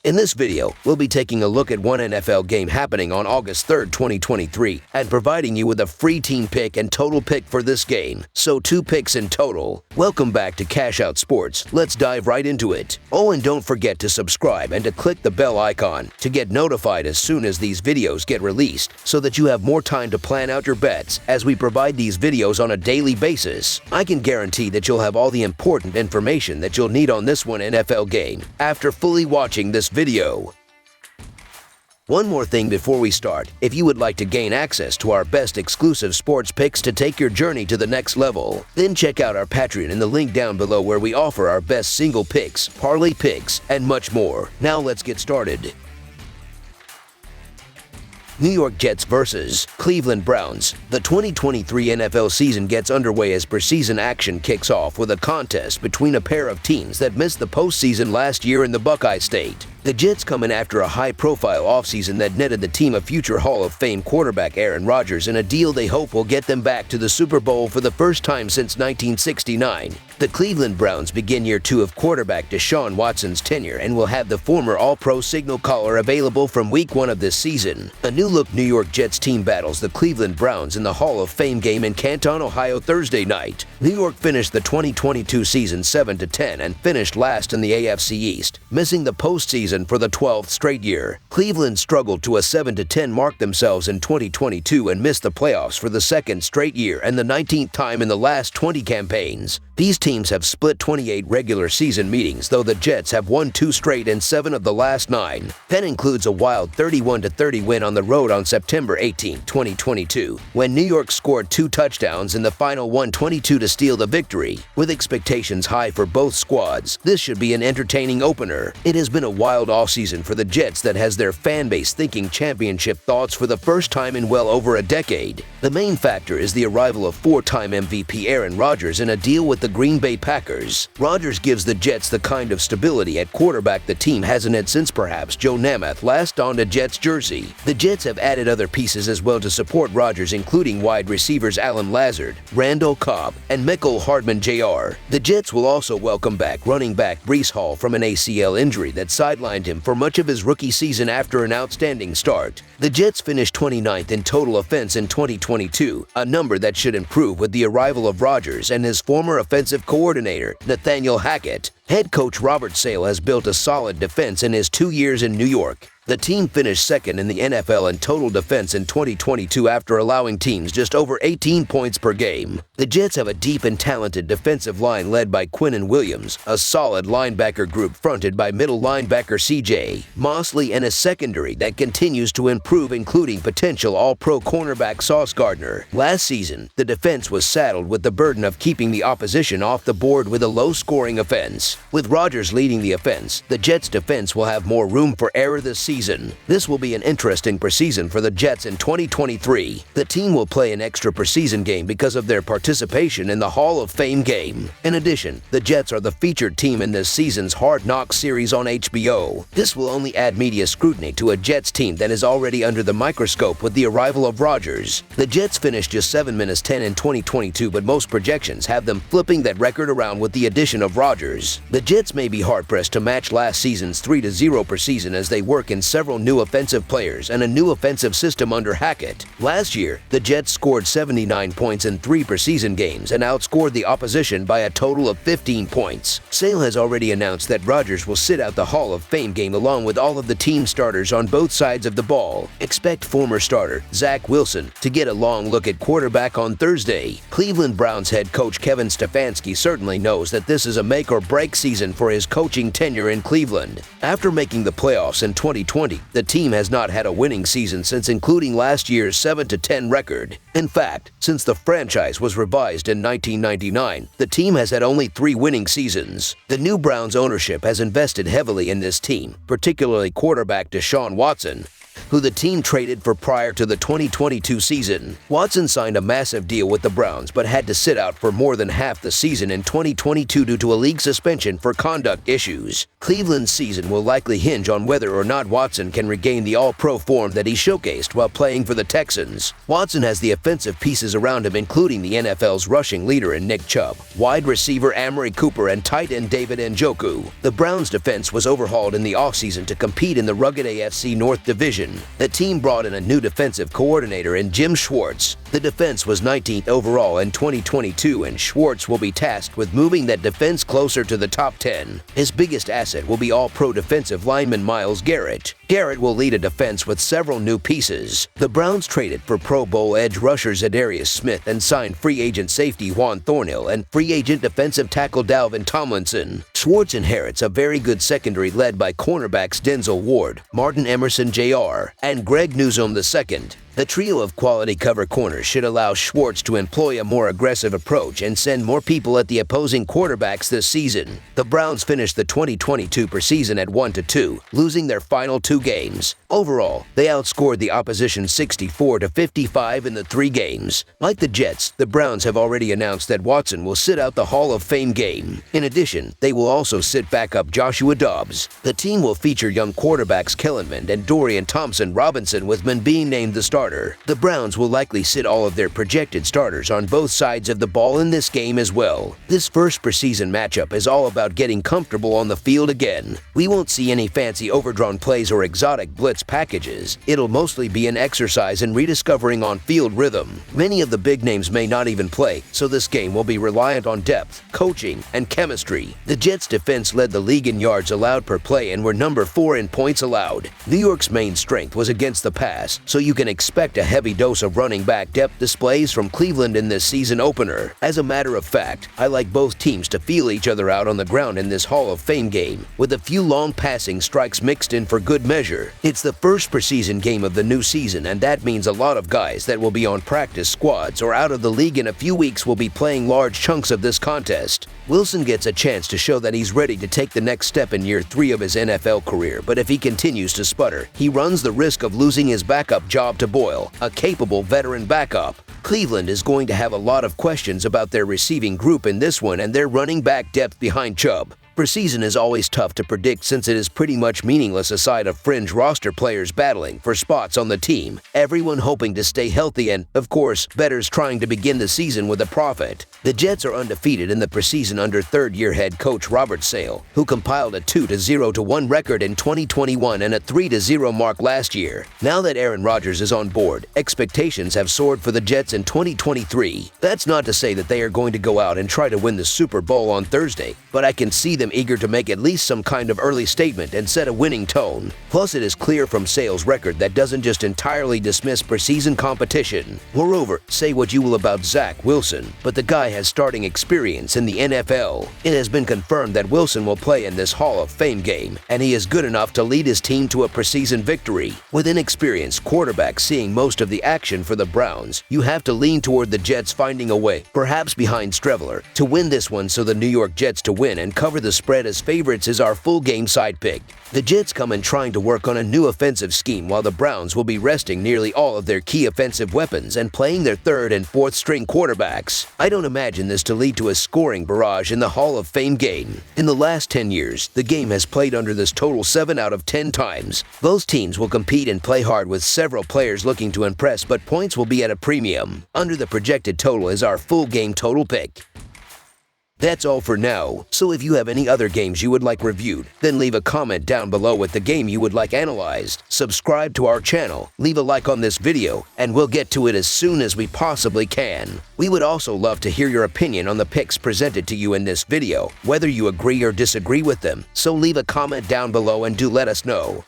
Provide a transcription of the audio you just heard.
In this video, we'll be taking a look at one NFL game happening on August 3rd, 2023, and providing you with a free team pick and total pick for this game. So 2 picks in total. Welcome back to Cash Out Sports. Let's dive right into it. Oh, and don't forget to subscribe and to click the bell icon to get notified as soon as these videos get released, so that you have more time to plan out your bets as we provide these videos on a daily basis. I can guarantee that you'll have all the important information that you'll need on this one NFL game after fully watching this video. One more thing before we start: if you would like to gain access to our best exclusive sports picks to take your journey to the next level, then check out our Patreon in the link down below, where we offer our best single picks, parlay picks, and much more. Now let's get started. New York Jets versus Cleveland Browns. The 2023 NFL season gets underway as preseason action kicks off with a contest between a pair of teams that missed the postseason last year in the Buckeye State. The Jets come in after a high-profile offseason that netted the team a future Hall of Fame quarterback Aaron Rodgers in a deal they hope will get them back to the Super Bowl for the first time since 1969. The Cleveland Browns begin year 2 of quarterback Deshaun Watson's tenure and will have the former All-Pro signal caller available from Week 1 of this season. A new-look New York Jets team battles the Cleveland Browns in the Hall of Fame game in Canton, Ohio Thursday night. New York finished the 2022 season 7-10 and finished last in the AFC East, missing the postseason for the 12th straight year. Cleveland struggled to a 7-10 mark themselves in 2022 and missed the playoffs for the second straight year and the 19th time in the last 20 campaigns. These teams have split 28 regular season meetings, though the Jets have won 2 straight and 7 of the last 9. That includes a wild 31-30 win on the road on September 18, 2022, when New York scored 2 touchdowns in the final 1:22 to steal the victory. With expectations high for both squads, this should be an entertaining opener. It has been a wild offseason for the Jets that has their fan base thinking championship thoughts for the first time in well over a decade. The main factor is the arrival of 4-time MVP Aaron Rodgers in a deal with the Green Bay Packers. Rodgers gives the Jets the kind of stability at quarterback the team hasn't had since perhaps Joe Namath last donned a Jets jersey. The Jets have added other pieces as well to support Rodgers, including wide receivers Alan Lazard, Randall Cobb, and Mecole Hardman Jr. The Jets will also welcome back running back Breece Hall from an ACL injury that sidelined him for much of his rookie season after an outstanding start. The Jets finished 29th in total offense in 2022, a number that should improve with the arrival of Rodgers and his former offensive coordinator, Nathaniel Hackett. Head coach Robert Saleh has built a solid defense in his 2 years in New York. The team finished second in the NFL in total defense in 2022 after allowing teams just over 18 points per game. The Jets have a deep and talented defensive line led by Quinnen Williams, a solid linebacker group fronted by middle linebacker C.J. Mosley, and a secondary that continues to improve, including potential All-Pro cornerback Sauce Gardner. Last season, the defense was saddled with the burden of keeping the opposition off the board with a low-scoring offense. With Rodgers leading the offense, the Jets' defense will have more room for error this season. This will be an interesting preseason for the Jets in 2023. The team will play an extra preseason game because of their participation in the Hall of Fame game. In addition, the Jets are the featured team in this season's Hard Knocks series on HBO. This will only add media scrutiny to a Jets team that is already under the microscope with the arrival of Rodgers. The Jets finished just 7-10 in 2022, but most projections have them flipping that record around with the addition of Rodgers. The Jets may be hard-pressed to match last season's 3-0 preseason as they work in several new offensive players and a new offensive system under Hackett. Last year, the Jets scored 79 points in 3 preseason games and outscored the opposition by a total of 15 points. Saleh has already announced that Rodgers will sit out the Hall of Fame game along with all of the team starters on both sides of the ball. Expect former starter Zach Wilson to get a long look at quarterback on Thursday. Cleveland Browns head coach Kevin Stefanski certainly knows that this is a make-or-break season for his coaching tenure in Cleveland. After making the playoffs in 2020, the team has not had a winning season since including last year's 7-10 record. In fact, since the franchise was revised in 1999, the team has had only 3 winning seasons. The new Browns ownership has invested heavily in this team, particularly quarterback Deshaun Watson. who the team traded for prior to the 2022 season. Watson signed a massive deal with the Browns but had to sit out for more than half the season in 2022 due to a league suspension for conduct issues. Cleveland's season will likely hinge on whether or not Watson can regain the all-pro form that he showcased while playing for the Texans. Watson has the offensive pieces around him, including the NFL's rushing leader in Nick Chubb, wide receiver Amari Cooper, and tight end David Njoku. The Browns' defense was overhauled in the offseason to compete in the rugged AFC North Division. The team brought in a new defensive coordinator in Jim Schwartz. The defense was 19th overall in 2022, and Schwartz will be tasked with moving that defense closer to the top 10. His biggest asset will be all-pro defensive lineman Myles Garrett. Garrett will lead a defense with several new pieces. The Browns traded for Pro Bowl edge rusher Zadarius Smith and signed free agent safety Juan Thornhill and free agent defensive tackle Dalvin Tomlinson. Schwartz inherits a very good secondary led by cornerbacks Denzel Ward, Martin Emerson Jr., and Greg Newsome II. The trio of quality cover corners should allow Schwartz to employ a more aggressive approach and send more people at the opposing quarterbacks this season. The Browns finished the 2022 season at 1-2, losing their final 2 games. Overall, they outscored the opposition 64-55 in the 3 games. Like the Jets, the Browns have already announced that Watson will sit out the Hall of Fame game. In addition, they will also sit backup Joshua Dobbs. The team will feature young quarterbacks Kellenmond and Dorian Thompson-Robinson, with Mond being named the starter. The Browns will likely sit all of their projected starters on both sides of the ball in this game as well. This first preseason matchup is all about getting comfortable on the field again. We won't see any fancy overdrawn plays or exotic blitz packages. It'll mostly be an exercise in rediscovering on-field rhythm. Many of the big names may not even play, so this game will be reliant on depth, coaching, and chemistry. The Jets' defense led the league in yards allowed per play and were number 4 in points allowed. New York's main strength was against the pass, so you can expect a heavy dose of running back depth displays from Cleveland in this season opener. As a matter of fact, I like both teams to feel each other out on the ground in this Hall of Fame game, with a few long passing strikes mixed in for good measure. It's the first preseason game of the new season, and that means a lot of guys that will be on practice squads or out of the league in a few weeks will be playing large chunks of this contest. Wilson gets a chance to show that he's ready to take the next step in year 3 of his NFL career, but if he continues to sputter, he runs the risk of losing his backup job to Boyle, a capable veteran backup. Cleveland is going to have a lot of questions about their receiving group in this one and their running back depth behind Chubb. Preseason is always tough to predict since it is pretty much meaningless aside of fringe roster players battling for spots on the team, everyone hoping to stay healthy and, of course, bettors trying to begin the season with a profit. The Jets are undefeated in the preseason under third-year head coach Robert Sale, who compiled a 2-0-1 record in 2021 and a 3-0 mark last year. Now that Aaron Rodgers is on board, expectations have soared for the Jets in 2023. That's not to say that they are going to go out and try to win the Super Bowl on Thursday, but I can see them eager to make at least some kind of early statement and set a winning tone. Plus, it is clear from Sale's record that doesn't just entirely dismiss preseason competition. Moreover, say what you will about Zach Wilson, but the guy has starting experience in the NFL. It has been confirmed that Wilson will play in this Hall of Fame game, and he is good enough to lead his team to a preseason victory. With inexperienced quarterbacks seeing most of the action for the Browns, you have to lean toward the Jets finding a way, perhaps behind Streveler, to win this one, so the New York Jets to win and cover the spread as favorites is our full game side pick. The Jets come in trying to work on a new offensive scheme, while the Browns will be resting nearly all of their key offensive weapons and playing their third and fourth string quarterbacks. I don't imagine this to lead to a scoring barrage in the Hall of Fame game. In the last 10 years, the game has played under this total 7 out of 10 times. Both teams will compete and play hard with several players looking to impress, but points will be at a premium. Under the projected total is our full game total pick. That's all for now, so if you have any other games you would like reviewed, then leave a comment down below with the game you would like analyzed. Subscribe to our channel, leave a like on this video, and we'll get to it as soon as we possibly can. We would also love to hear your opinion on the picks presented to you in this video, whether you agree or disagree with them, so leave a comment down below and do let us know.